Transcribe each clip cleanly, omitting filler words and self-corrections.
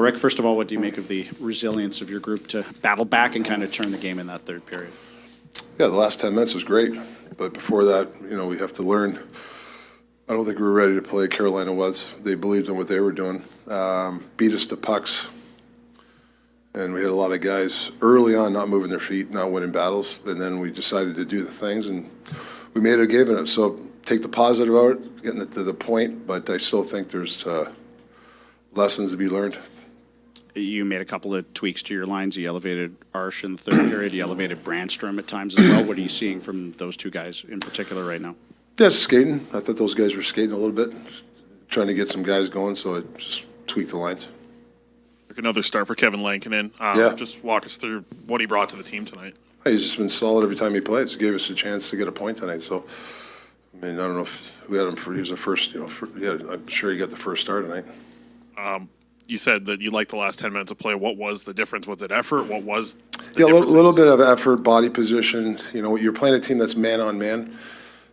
Rick, first of all, what do you make of the resilience of your group to battle back and kind of turn the game in that third period? Yeah, the last 10 minutes was great. But before that, we have to learn. I don't think we were ready to play. Carolina was. They believed in what they were doing. Beat us to pucks. And we had a lot of guys early on not moving their feet, not winning battles. And then we decided to do the things, and we made a game of it. So take the positive out, getting it to the point, but I still think there's lessons to be learned. You made a couple of tweaks to your lines. You elevated Arsh in the third period. You elevated Brandstrom at times as well. What are you seeing from those two guys in particular right now? Yeah, skating. I thought those guys were skating a little bit, trying to get some guys going, so I just tweaked the lines. Another start for Kevin Lankinen. Yeah. Just walk us through what he brought to the team tonight. He's just been solid every time he plays. He gave us a chance to get a point tonight. So, I mean, I don't know if we had him for, he was the first, I'm sure he got the first start tonight. You said that you liked the last 10 minutes of play. What was the difference? Was it effort? What was the Yeah, a difference? little bit of effort, body position. You're playing a team that's man on man.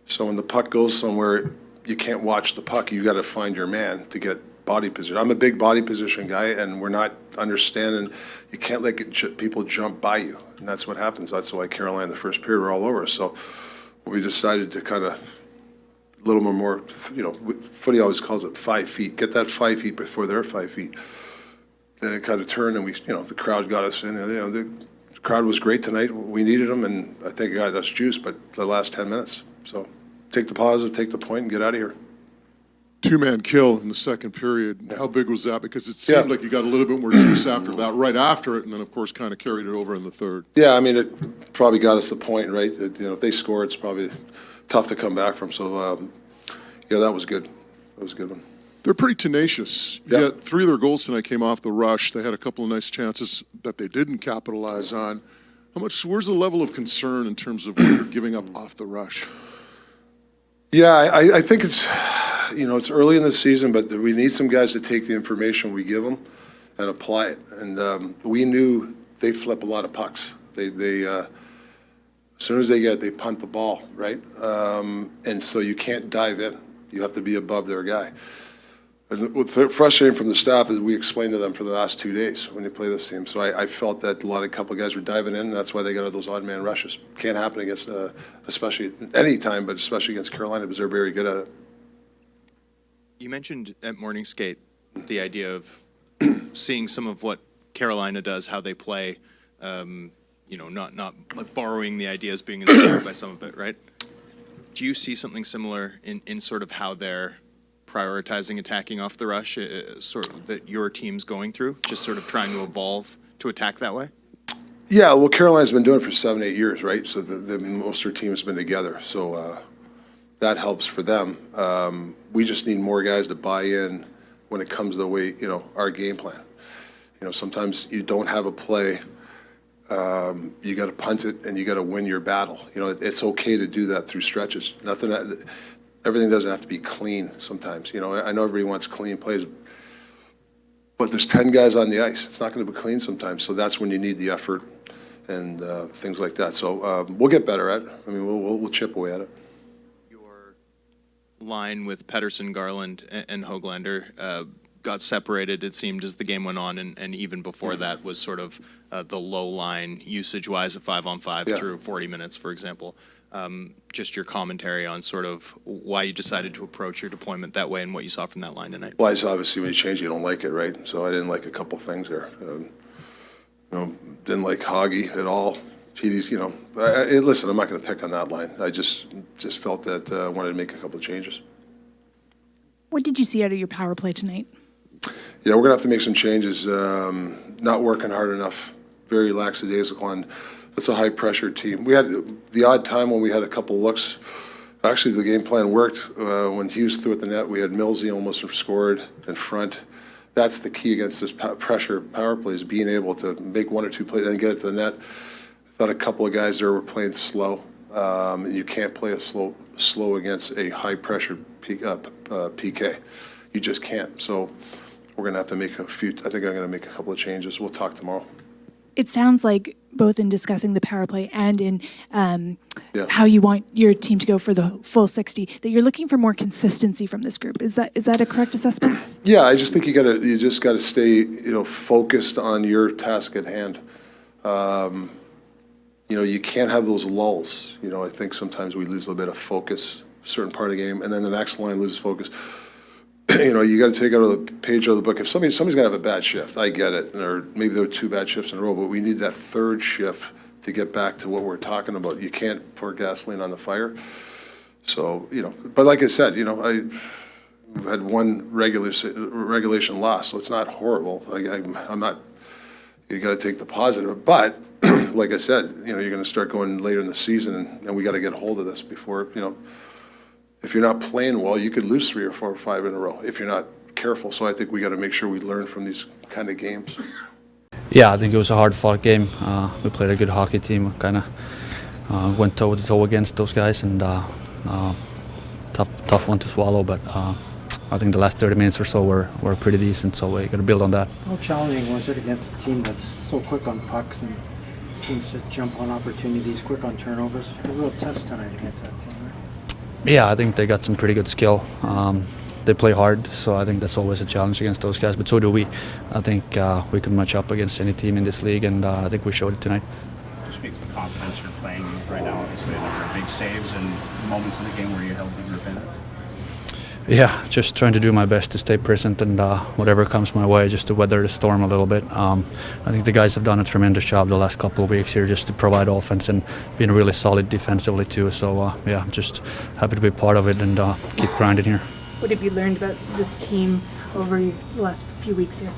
So when the puck goes somewhere, you can't watch the puck. You got to find your man to get body position. I'm a big body position guy, and we're not understanding. You can't let people jump by you, and that's what happens. That's why Carolina, the first period, were all over us. So we decided to kind of a little more, footy always calls it 5 feet. Get that 5 feet before they're 5 feet. Then it kind of turned, and the crowd got us in. The crowd was great tonight. We needed them, and I think it got us juice. But the last 10 minutes, so take the positive, take the point, and get out of here. Two-man kill in the second period. How big was that? Because it seemed like you got a little bit more juice after that, right after it, and then, of course, kind of carried it over in the third. Yeah, I mean, it probably got us the point, right? If they score, it's probably tough to come back from. So, yeah, that was good. That was a good one. They're pretty tenacious. Yeah. Yet 3 of their goals tonight came off the rush. They had a couple of nice chances that they didn't capitalize on. Where's the level of concern in terms of what you're giving up off the rush? Yeah, I think it's, it's early in the season, but we need some guys to take the information we give them and apply it. And we knew they flip a lot of pucks. They as soon as they get it, they punt the ball, right? And so you can't dive in. You have to be above their guy. And what's frustrating from the staff is we explained to them for the last 2 days when you play this team. So I felt that a couple of guys were diving in, and that's why they got those odd man rushes. Can't happen against, especially any time, but especially against Carolina because they're very good at it. You mentioned at morning skate the idea of seeing some of what Carolina does, how they play, not like borrowing the ideas, being inspired by some of it, right? Do you see something similar in sort of how they're prioritizing attacking off the rush, sort of that your team's going through, just sort of trying to evolve to attack that way? Yeah, well, Carolina's been doing it for 7-8 years, right? So most of their team has been together. So that helps for them. We just need more guys to buy in when it comes to the way, our game plan. Sometimes you don't have a play. You got to punt it and you got to win your battle. It's okay to do that through stretches. Everything doesn't have to be clean sometimes. I know everybody wants clean plays, but there's 10 guys on the ice. It's not going to be clean sometimes. So that's when you need the effort and things like that. So we'll get better at it. I mean, we'll chip away at it. Your line with Pettersson, Garland, and Höglander got separated, it seemed, as the game went on, and even before that was sort of the low line usage-wise of 5-on-5 through 40 minutes, for example. Just your commentary on sort of why you decided to approach your deployment that way and what you saw from that line tonight. Well, obviously when you change, you don't like it, right? So I didn't like a couple things there. Didn't like Hoggy at all. Petey's, listen, I'm not going to pick on that line. I just felt that I wanted to make a couple of changes. What did you see out of your power play tonight? Yeah, we're going to have to make some changes. Not working hard enough. Very lackadaisical, and it's a high-pressure team. We had the odd time when we had a couple looks. Actually, the game plan worked. When Hughes threw at the net, we had Millsy almost scored in front. That's the key against this pressure power play, is being able to make 1 or 2 plays and get it to the net. I thought a couple of guys there were playing slow. You can't play a slow against a high-pressure PK. You just can't. So we're going to have to make a few. I think I'm going to make a couple of changes. We'll talk tomorrow. It sounds like both in discussing the power play and in Yeah. how you want your team to go for the full 60, that you're looking for more consistency from this group. Is that a correct assessment? Yeah, I just think you just gotta stay, focused on your task at hand. You can't have those lulls. I think sometimes we lose a little bit of focus, certain part of the game, and then the next line loses focus. You got to take out of the page out of the book. If somebody's going to have a bad shift, I get it, or maybe there were 2 bad shifts in a row, but we need that third shift to get back to what we're talking about. You can't pour gasoline on the fire. So, but like I said, I had one regulation loss, so it's not horrible. I'm not. You got to take the positive, but like I said, you're going to start going later in the season, and we got to get a hold of this before, if you're not playing well, you could lose 3 or 4 or 5 in a row if you're not careful. So I think we got to make sure we learn from these kind of games. Yeah, I think it was a hard-fought game. We played a good hockey team. Kind of went toe-to-toe against those guys, and tough one to swallow. But I think the last 30 minutes or so were pretty decent. So we got to build on that. How challenging was it against a team that's so quick on pucks and seems to jump on opportunities, quick on turnovers? A real test tonight against that team, right? Yeah, I think they got some pretty good skill. They play hard, so I think that's always a challenge against those guys, but so do we. I think we can match up against any team in this league, and I think we showed it tonight. Just speak with confidence you're playing right now. Obviously, a number of big saves and moments in the game where you held the group in. Yeah, just trying to do my best to stay present and whatever comes my way, just to weather the storm a little bit. I think the guys have done a tremendous job the last couple of weeks here just to provide offense and being really solid defensively too. So yeah, I'm just happy to be part of it and keep grinding here. What have you learned about this team over the last few weeks here?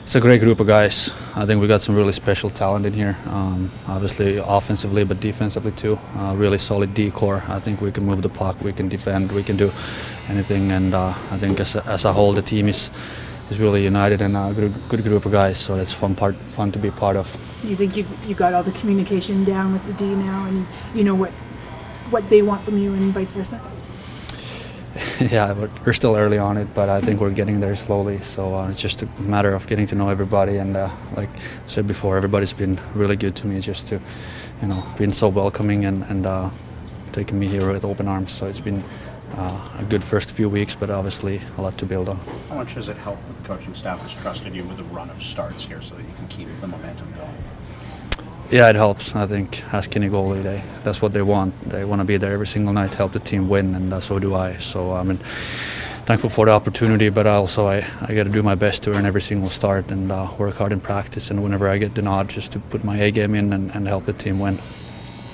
It's a great group of guys. I think we got some really special talent in here. Obviously offensively, but defensively too. Really solid D-core. I think we can move the puck, we can defend, we can do anything. And I think as a whole, the team is really united and a good group of guys. So it's fun to be part of. You think you got all the communication down with the D now, and you know what they want from you, and vice versa? Yeah, but we're still early on it, but I think we're getting there slowly. So it's just a matter of getting to know everybody. And like I said before, everybody's been really good to me, just to, being so welcoming and taking me here with open arms. So it's been a good first few weeks, but obviously a lot to build on. How much does it help that the coaching staff has trusted you with a run of starts here so that you can keep the momentum going? Yeah, it helps. I think ask any goalie, that's what they want. They want to be there every single night, help the team win, and so do I. So I'm thankful for the opportunity, but also I got to do my best to earn every single start and work hard in practice. And whenever I get the nod, just to put my A game in and help the team win.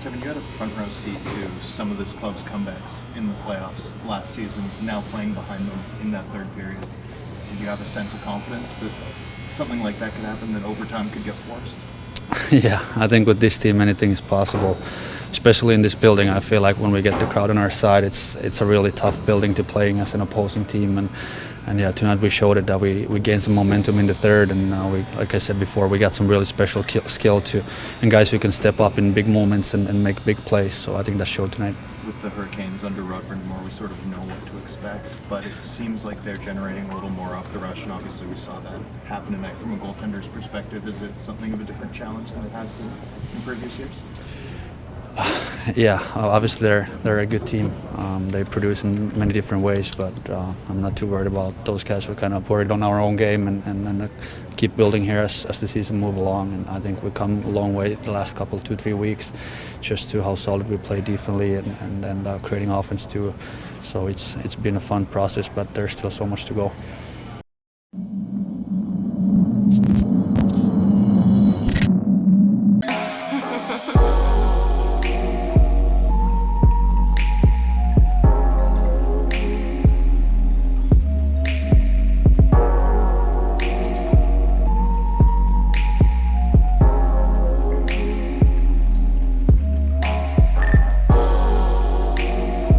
Kevin, you had a front row seat to some of this club's comebacks in the playoffs last season, now playing behind them in that third period. Did you have a sense of confidence that something like that could happen, that overtime could get forced? Yeah, I think with this team anything is possible, especially in this building. I feel like when we get the crowd on our side, it's a really tough building to play as an opposing team. And yeah, tonight we showed it that we gained some momentum in the third, and we, like I said before, we got some really special skill and guys who can step up in big moments and make big plays. So I think that showed tonight. With the Hurricanes under Rod Brind'Amour, we sort of know what to expect, but it seems like they're generating a little more off the rush, and obviously we saw that happen tonight from a goaltender's perspective. Is it something of a different challenge than it has been in previous years? Yeah, obviously they're a good team. They produce in many different ways, but I'm not too worried about those guys. We're kind of worried on our own game and keep building here as the season moves along. And I think we've come a long way the last couple, 2-3 weeks, just to how solid we play defensively and creating offense too. So it's been a fun process, but there's still so much to go.